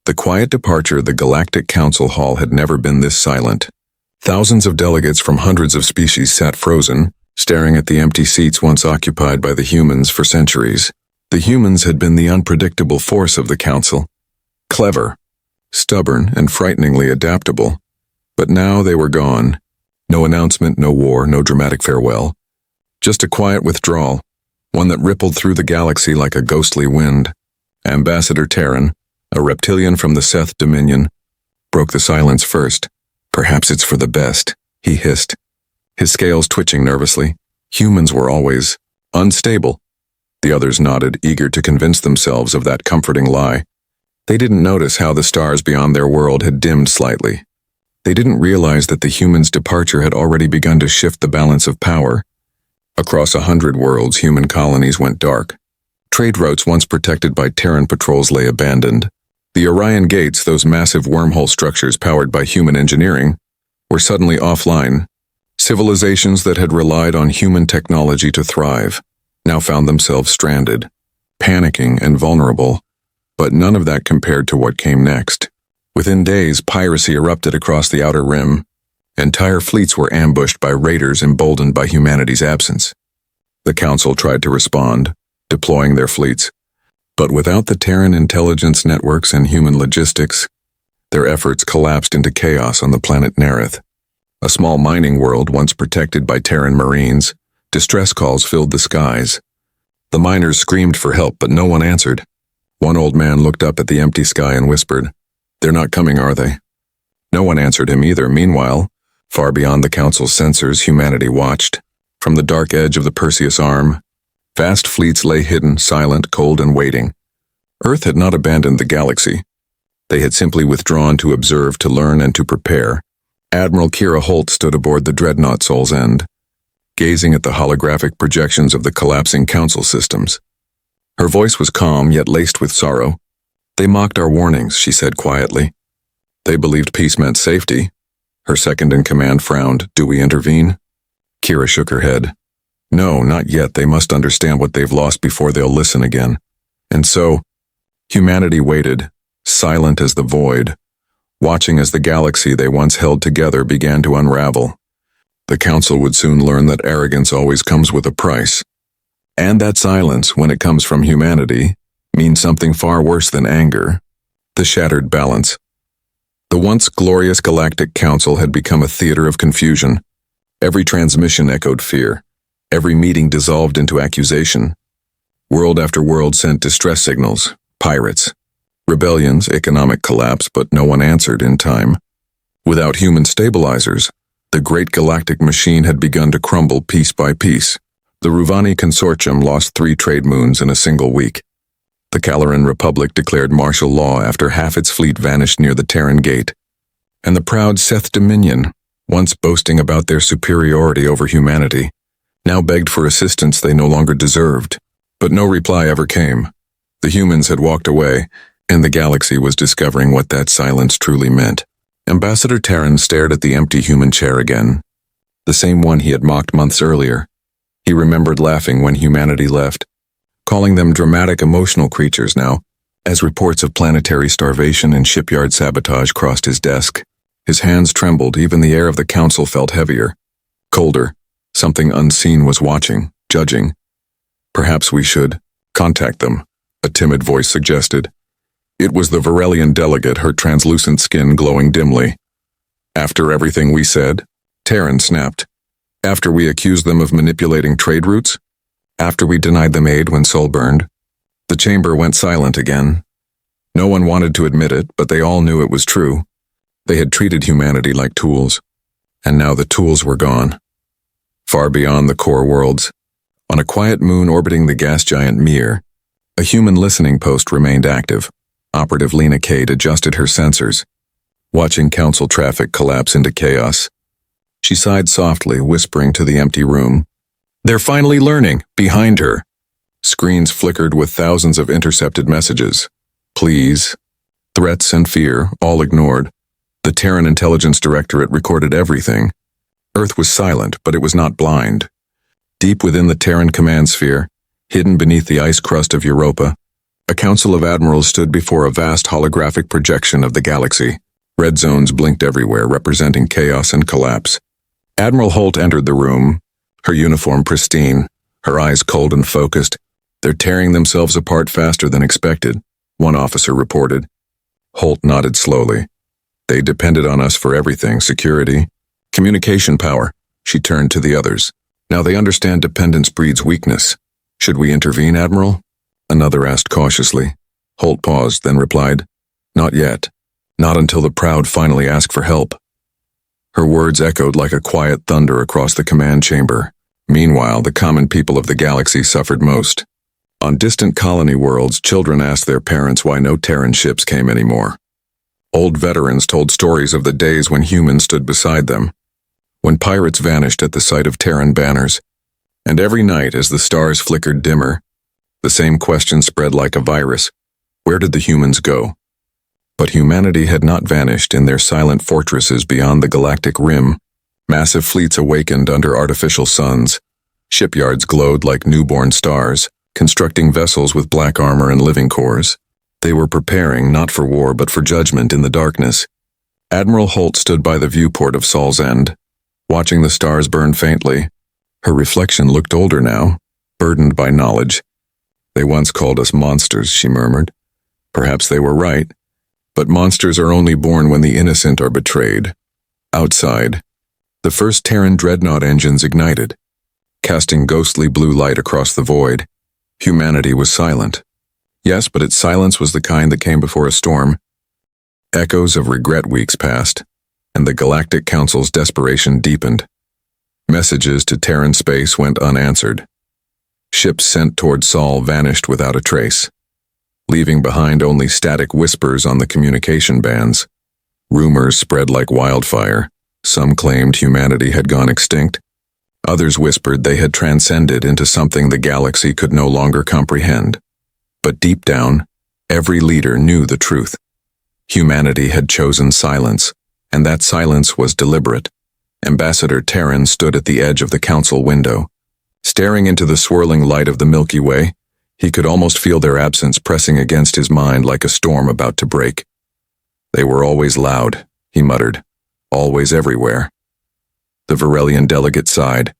The quiet departure of the Galactic Council hall had never been this silent. Thousands of delegates from hundreds of species sat frozen, staring at the empty seats once occupied by the humans for centuries. The humans had been the unpredictable force of the council. Clever, stubborn, and frighteningly adaptable. But now they were gone. No announcement, no war, no dramatic farewell. Just a quiet withdrawal, one that rippled through the galaxy like a ghostly wind. Ambassador Terran, a reptilian from the Seth Dominion, broke the silence first. "Perhaps it's for the best," he hissed, his scales twitching nervously. Humans were always unstable. The others nodded, eager to convince themselves of that comforting lie. They didn't notice how the stars beyond their world had dimmed slightly. They didn't realize that the humans' departure had already begun to shift the balance of power. Across 100 worlds, human colonies went dark. Trade routes once protected by Terran patrols lay abandoned. The Orion Gates, those massive wormhole structures powered by human engineering, were suddenly offline. Civilizations that had relied on human technology to thrive now found themselves stranded, panicking and vulnerable. But none of that compared to what came next. Within days, piracy erupted across the Outer Rim. Entire fleets were ambushed by raiders emboldened by humanity's absence. The Council tried to respond, deploying their fleets. But without the Terran intelligence networks and human logistics, their efforts collapsed into chaos on the planet Nerith. A small mining world once protected by Terran Marines, distress calls filled the skies. The miners screamed for help, but no one answered. One old man looked up at the empty sky and whispered, "They're not coming, are they?" No one answered him either. Meanwhile, far beyond the Council's sensors, humanity watched. From the dark edge of the Perseus Arm, vast fleets lay hidden, silent, cold, and waiting. Earth had not abandoned the galaxy. They had simply withdrawn to observe, to learn, and to prepare. Admiral Kira Holt stood aboard the dreadnought Soul's End, gazing at the holographic projections of the collapsing Council systems. Her voice was calm, yet laced with sorrow. "They mocked our warnings," she said quietly. "They believed peace meant safety." Her second-in-command frowned. "Do we intervene?" Kira shook her head. "No, not yet. They must understand what they've lost before they'll listen again." And so, humanity waited, silent as the void, watching as the galaxy they once held together began to unravel. The Council would soon learn that arrogance always comes with a price. And that silence, when it comes from humanity, means something far worse than anger: the shattered balance. The once glorious Galactic Council had become a theater of confusion. Every transmission echoed fear. Every meeting dissolved into accusation. World after world sent distress signals, pirates, rebellions, economic collapse, but no one answered in time. Without human stabilizers, the great galactic machine had begun to crumble piece by piece. The Ruvani Consortium lost 3 trade moons in a single week. The Caloran Republic declared martial law after half its fleet vanished near the Terran Gate. And the proud Seth Dominion, once boasting about their superiority over humanity, now begged for assistance they no longer deserved. But no reply ever came. The humans had walked away, and the galaxy was discovering what that silence truly meant. Ambassador Terran stared at the empty human chair again, the same one he had mocked months earlier. He remembered laughing when humanity left, calling them dramatic emotional creatures now, as reports of planetary starvation and shipyard sabotage crossed his desk. His hands trembled, even the air of the Council felt heavier, colder. Something unseen was watching, judging. "Perhaps we should contact them," a timid voice suggested. It was the Varelian delegate, her translucent skin glowing dimly. "After everything we said?" Terran snapped. "After we accused them of manipulating trade routes? After we denied them aid when Sol burned?" The chamber went silent again. No one wanted to admit it, but they all knew it was true. They had treated humanity like tools, and now the tools were gone. Far beyond the core worlds, on a quiet moon orbiting the gas giant Mir, a human listening post remained active. Operative Lena Cade adjusted her sensors, watching Council traffic collapse into chaos. She sighed softly, whispering to the empty room. "They're finally learning." Behind her, screens flickered with thousands of intercepted messages. Please, threats and fear, all ignored. The Terran Intelligence Directorate recorded everything. Earth was silent, but it was not blind. Deep within the Terran command sphere, hidden beneath the ice crust of Europa, A council of admirals stood before a vast holographic projection of the galaxy. Red zones blinked everywhere, representing chaos and collapse. Admiral Holt entered the room, her uniform pristine, her eyes cold and focused. "They're tearing themselves apart faster than expected," one officer reported. Holt nodded slowly. "They depended on us for everything, security, communication power." She turned to the others. "Now they understand dependence breeds weakness. Should we intervene, Admiral?" Another asked cautiously. Holt paused, then replied, "Not yet. Not until the proud finally ask for help." Her words echoed like a quiet thunder across the command chamber. Meanwhile, the common people of the galaxy suffered most. On distant colony worlds, children asked their parents why no Terran ships came anymore. Old veterans told stories of the days when humans stood beside them, when pirates vanished at the sight of Terran banners, and every night as the stars flickered dimmer, the same question spread like a virus: where did the humans go? But humanity had not vanished. In their silent fortresses beyond the galactic rim, massive fleets awakened under artificial suns. Shipyards glowed like newborn stars, constructing vessels with black armor and living cores. They were preparing not for war but for judgment in the darkness. Admiral Holt stood by the viewport of Sol's End, watching the stars burn faintly. Her reflection looked older now, burdened by knowledge. "They once called us monsters," she murmured. Perhaps they were right, but monsters are only born when the innocent are betrayed. Outside, the first Terran dreadnought engines ignited, casting ghostly blue light across the void. Humanity was silent. Yes, but its silence was the kind that came before a storm. Echoes of regret weeks passed, and the Galactic Council's desperation deepened. Messages to Terran space went unanswered. Ships sent toward Sol vanished without a trace, leaving behind only static whispers on the communication bands. Rumors spread like wildfire. Some claimed humanity had gone extinct. Others whispered they had transcended into something the galaxy could no longer comprehend. But deep down, every leader knew the truth. Humanity had chosen silence, and that silence was deliberate. Ambassador Terran stood at the edge of the council window. Staring into the swirling light of the Milky Way, he could almost feel their absence pressing against his mind like a storm about to break. "They were always loud," he muttered. "Always everywhere." The Varelian delegate sighed.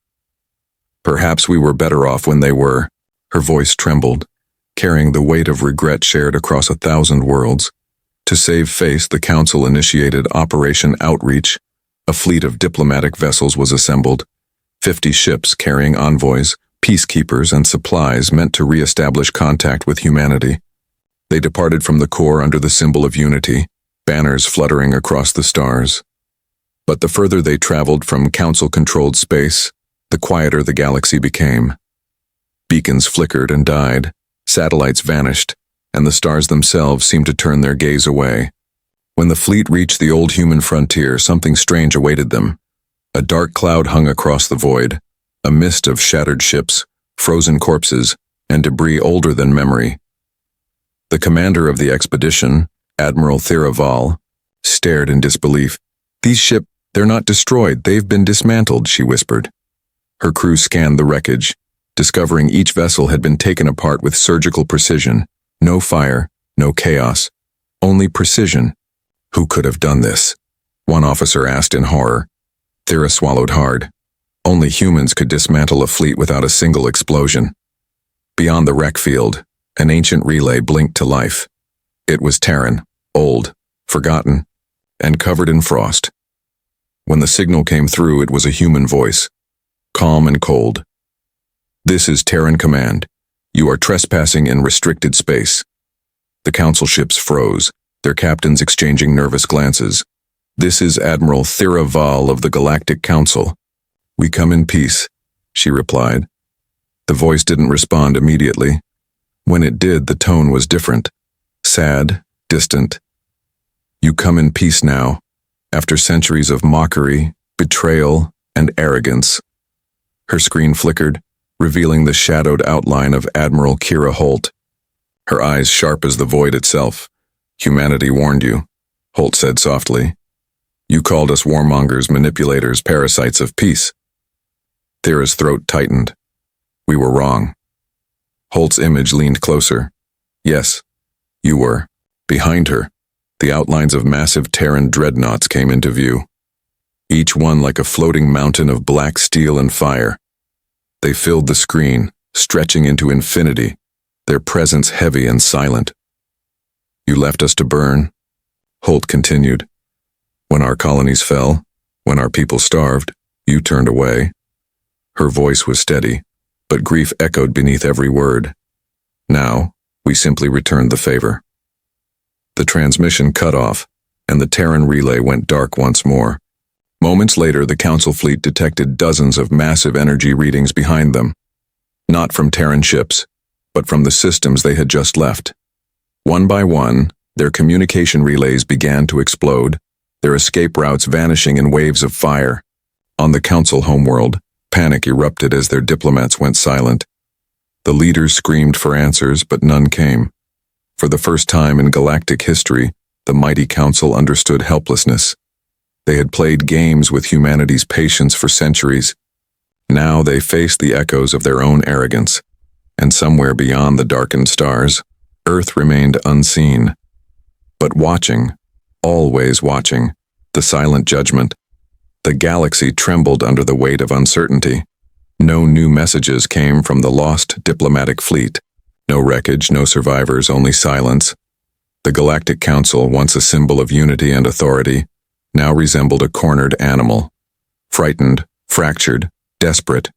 "Perhaps we were better off when they were." Her voice trembled, carrying the weight of regret shared across 1,000 worlds. To save face, the Council initiated Operation Outreach. A fleet of diplomatic vessels was assembled. 50 ships carrying envoys, peacekeepers, and supplies meant to re-establish contact with humanity. They departed from the core under the symbol of unity, banners fluttering across the stars. But the further they traveled from Council-controlled space, the quieter the galaxy became. Beacons flickered and died, satellites vanished, and the stars themselves seemed to turn their gaze away. When the fleet reached the old human frontier, something strange awaited them. A dark cloud hung across the void, a mist of shattered ships, frozen corpses, and debris older than memory. The commander of the expedition, Admiral Thiraval, stared in disbelief. "These ships, they're not destroyed, they've been dismantled," she whispered. Her crew scanned the wreckage, discovering each vessel had been taken apart with surgical precision. No fire, no chaos, only precision. "Who could have done this?" one officer asked in horror. Thira swallowed hard. Only humans could dismantle a fleet without a single explosion. Beyond the wreck field, an ancient relay blinked to life. It was Terran, old, forgotten, and covered in frost. When the signal came through, it was a human voice, calm and cold. "This is Terran Command. You are trespassing in restricted space." The council ships froze, their captains exchanging nervous glances. "This is Admiral Thiraval of the Galactic Council. We come in peace," she replied. The voice didn't respond immediately. When it did, the tone was different, sad, distant. "You come in peace now, after centuries of mockery, betrayal, and arrogance." Her screen flickered, revealing the shadowed outline of Admiral Kira Holt. Her eyes sharp as the void itself. "Humanity warned you," Holt said softly. "You called us warmongers, manipulators, parasites of peace." Thira's throat tightened. "We were wrong." Holt's image leaned closer. Yes, you were. Behind her, the outlines of massive Terran dreadnoughts came into view, each one like a floating mountain of black steel and fire. They filled the screen, stretching into infinity, their presence heavy and silent. You left us to burn, Holt continued. When our colonies fell, when our people starved, you turned away. Her voice was steady, but grief echoed beneath every word. Now, we simply returned the favor. The transmission cut off, and the Terran relay went dark once more. Moments later, the Council fleet detected dozens of massive energy readings behind them. Not from Terran ships, but from the systems they had just left. One by one, their communication relays began to explode, their escape routes vanishing in waves of fire. On the Council homeworld, panic erupted as their diplomats went silent. The leaders screamed for answers, but none came. For the first time in galactic history, the mighty Council understood helplessness. They had played games with humanity's patience for centuries. Now they faced the echoes of their own arrogance. And somewhere beyond the darkened stars, Earth remained unseen. But watching, always watching, the silent judgment. The galaxy trembled under the weight of uncertainty. No new messages came from the lost diplomatic fleet. No wreckage, no survivors, only silence. The Galactic Council, once a symbol of unity and authority, now resembled a cornered animal. Frightened, fractured, desperate,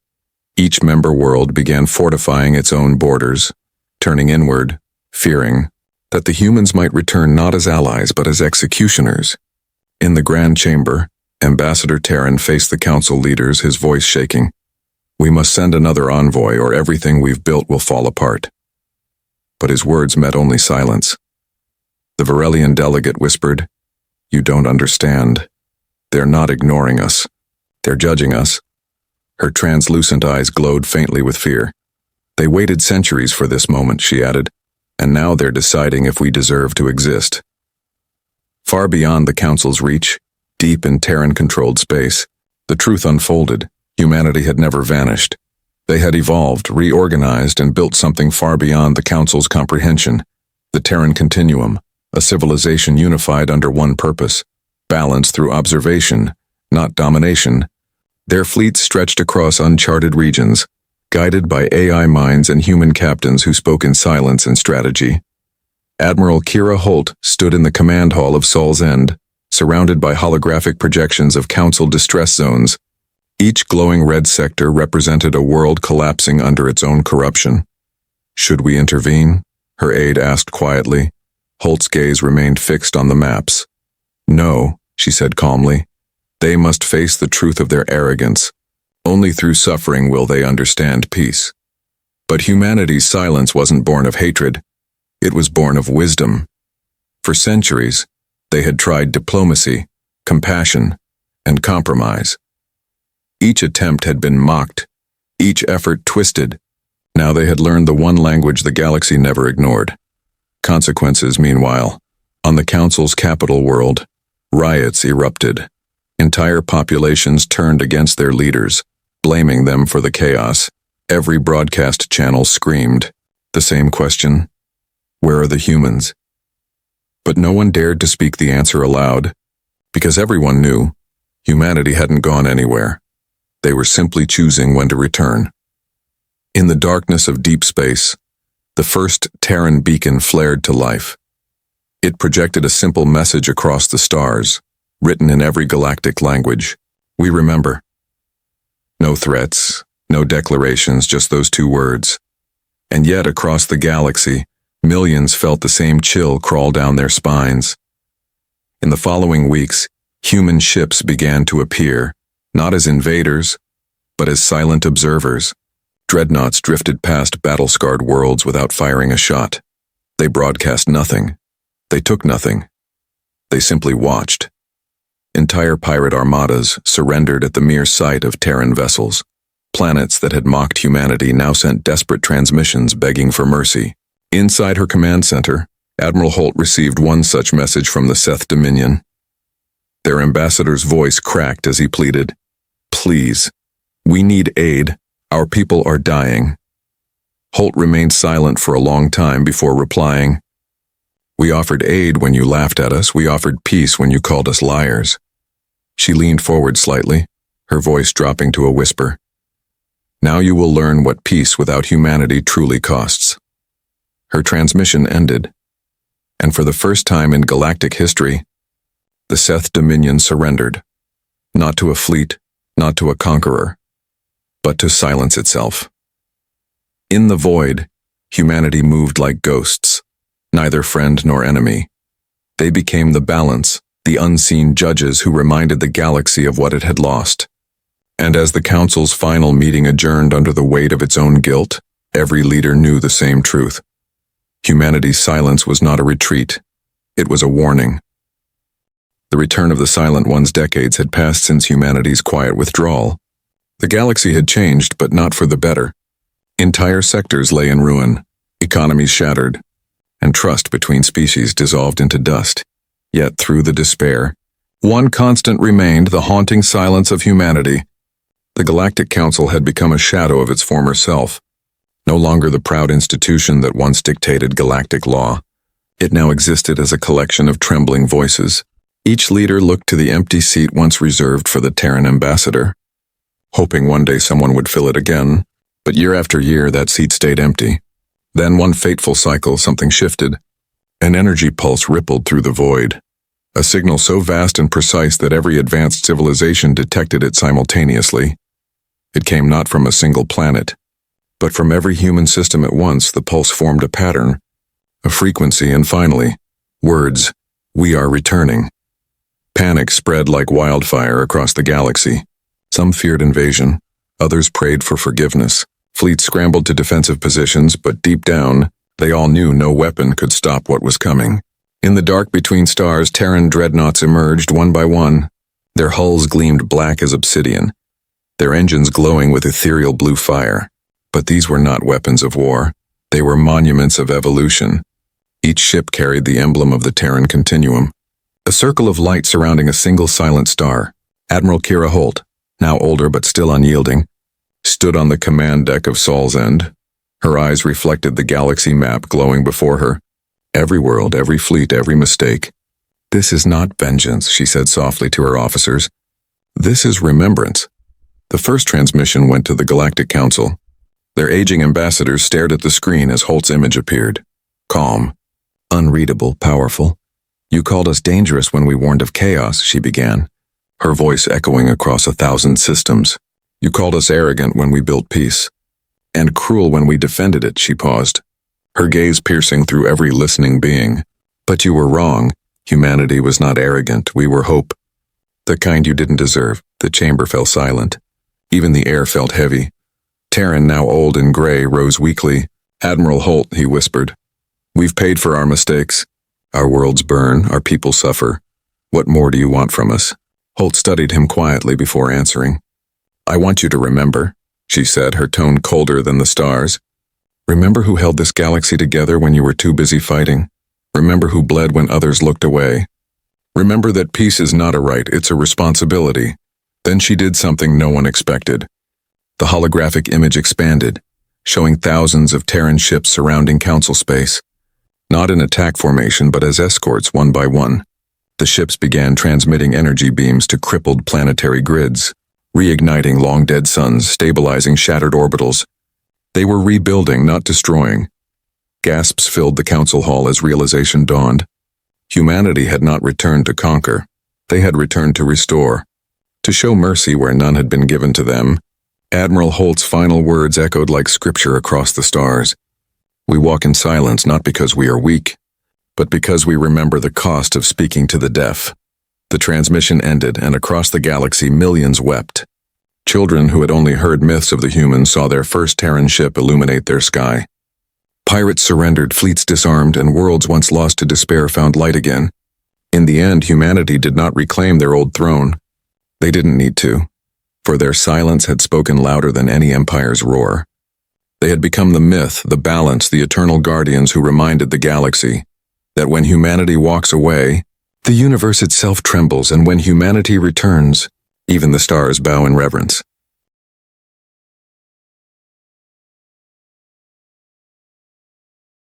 each member world began fortifying its own borders, turning inward, fearing that the humans might return not as allies but as executioners. In the Grand Chamber, Ambassador Terran faced the Council leaders, his voice shaking. We must send another envoy or everything we've built will fall apart. But his words met only silence. The Varelian delegate whispered, You don't understand. They're not ignoring us. They're judging us. Her translucent eyes glowed faintly with fear. They waited centuries for this moment, she added, and now they're deciding if we deserve to exist. Far beyond the Council's reach, deep in Terran-controlled space, the truth unfolded. Humanity had never vanished. They had evolved, reorganized, and built something far beyond the Council's comprehension. The Terran Continuum, a civilization unified under one purpose, balance through observation, not domination. Their fleets stretched across uncharted regions, guided by AI minds and human captains who spoke in silence and strategy. Admiral Kira Holt stood in the command hall of Sol's End, surrounded by holographic projections of Council distress zones. Each glowing red sector represented a world collapsing under its own corruption. Should we intervene? Her aide asked quietly. Holt's gaze remained fixed on the maps. No, she said calmly. They must face the truth of their arrogance. Only through suffering will they understand peace. But humanity's silence wasn't born of hatred. It was born of wisdom. For centuries, they had tried diplomacy, compassion, and compromise. Each attempt had been mocked, each effort twisted. Now they had learned the one language the galaxy never ignored. Consequences, meanwhile. On the Council's capital world, riots erupted. Entire populations turned against their leaders, blaming them for the chaos. Every broadcast channel screamed the same question: where are the humans? But no one dared to speak the answer aloud, because everyone knew humanity hadn't gone anywhere. They were simply choosing when to return. In the darkness of deep space, the first Terran beacon flared to life. It projected a simple message across the stars, written in every galactic language. We remember. No threats, no declarations, just those two words. And yet, across the galaxy, millions felt the same chill crawl down their spines. In the following weeks, human ships began to appear, not as invaders, but as silent observers. Dreadnoughts drifted past battle-scarred worlds without firing a shot. They broadcast nothing. They took nothing. They simply watched. Entire pirate armadas surrendered at the mere sight of Terran vessels. Planets that had mocked humanity now sent desperate transmissions begging for mercy. Inside her command center, Admiral Holt received one such message from the Seth Dominion. Their ambassador's voice cracked as he pleaded, "Please, we need aid. Our people are dying." Holt remained silent for a long time before replying. "We offered aid when you laughed at us. We offered peace when you called us liars." She leaned forward slightly, her voice dropping to a whisper. "Now you will learn what peace without humanity truly costs." Her transmission ended, and for the first time in galactic history, the Seth Dominion surrendered, not to a fleet, not to a conqueror, but to silence itself. In the void, humanity moved like ghosts, neither friend nor enemy. They became the balance, the unseen judges who reminded the galaxy of what it had lost. And as the Council's final meeting adjourned under the weight of its own guilt, every leader knew the same truth. Humanity's silence was not a retreat, it was a warning. The return of the Silent Ones. Decades had passed since humanity's quiet withdrawal. The galaxy had changed, but not for the better. Entire sectors lay in ruin, economies shattered, and trust between species dissolved into dust. Yet through the despair, one constant remained: the haunting silence of humanity. The Galactic Council had become a shadow of its former self. No longer the proud institution that once dictated galactic law. It now existed as a collection of trembling voices. Each leader looked to the empty seat once reserved for the Terran ambassador, hoping one day someone would fill it again. But year after year, that seat stayed empty. Then one fateful cycle, something shifted. An energy pulse rippled through the void. A signal so vast and precise that every advanced civilization detected it simultaneously. It came not from a single planet, but from every human system at once. The pulse formed a pattern, a frequency, and finally, words: "We are returning." Panic spread like wildfire across the galaxy. Some feared invasion, others prayed for forgiveness. Fleets scrambled to defensive positions, but deep down, they all knew no weapon could stop what was coming. In the dark between stars, Terran dreadnoughts emerged one by one. Their hulls gleamed black as obsidian, their engines glowing with ethereal blue fire. But these were not weapons of war. They were monuments of evolution. Each ship carried the emblem of the Terran continuum, a circle of light surrounding a single silent star. Admiral Kira Holt, now older but still unyielding, stood on the command deck of Sol's End. Her eyes reflected the galaxy map glowing before her. Every world, every fleet, every mistake. "This is not vengeance," she said softly to her officers. "This is remembrance." The first transmission went to the Galactic Council. Their aging ambassadors stared at the screen as Holt's image appeared. Calm, unreadable, powerful. "You called us dangerous when we warned of chaos," she began, her voice echoing across 1,000 systems. "You called us arrogant when we built peace, and cruel when we defended it," she paused, her gaze piercing through every listening being. "But you were wrong. Humanity was not arrogant. We were hope. The kind you didn't deserve." The chamber fell silent. Even the air felt heavy. Terran, now old and gray, rose weakly. "Admiral Holt," he whispered, "we've paid for our mistakes. Our worlds burn, our people suffer. What more do you want from us?" Holt studied him quietly before answering. "I want you to remember," she said, her tone colder than the stars. "Remember who held this galaxy together when you were too busy fighting. Remember who bled when others looked away. Remember that peace is not a right, it's a responsibility." Then she did something no one expected. The holographic image expanded, showing thousands of Terran ships surrounding Council space. Not in attack formation, but as escorts, one by one. The ships began transmitting energy beams to crippled planetary grids, reigniting long-dead suns, stabilizing shattered orbitals. They were rebuilding, not destroying. Gasps filled the council hall as realization dawned. Humanity had not returned to conquer. They had returned to restore, to show mercy where none had been given to them. Admiral Holt's final words echoed like scripture across the stars. "We walk in silence not because we are weak, but because we remember the cost of speaking to the deaf." The transmission ended, and across the galaxy millions wept. Children who had only heard myths of the humans saw their first Terran ship illuminate their sky. Pirates surrendered, fleets disarmed, and worlds once lost to despair found light again. In the end, humanity did not reclaim their old throne. They didn't need to, for their silence had spoken louder than any empire's roar. They had become the myth, the balance, the eternal guardians who reminded the galaxy that when humanity walks away, the universe itself trembles, and when humanity returns, even the stars bow in reverence.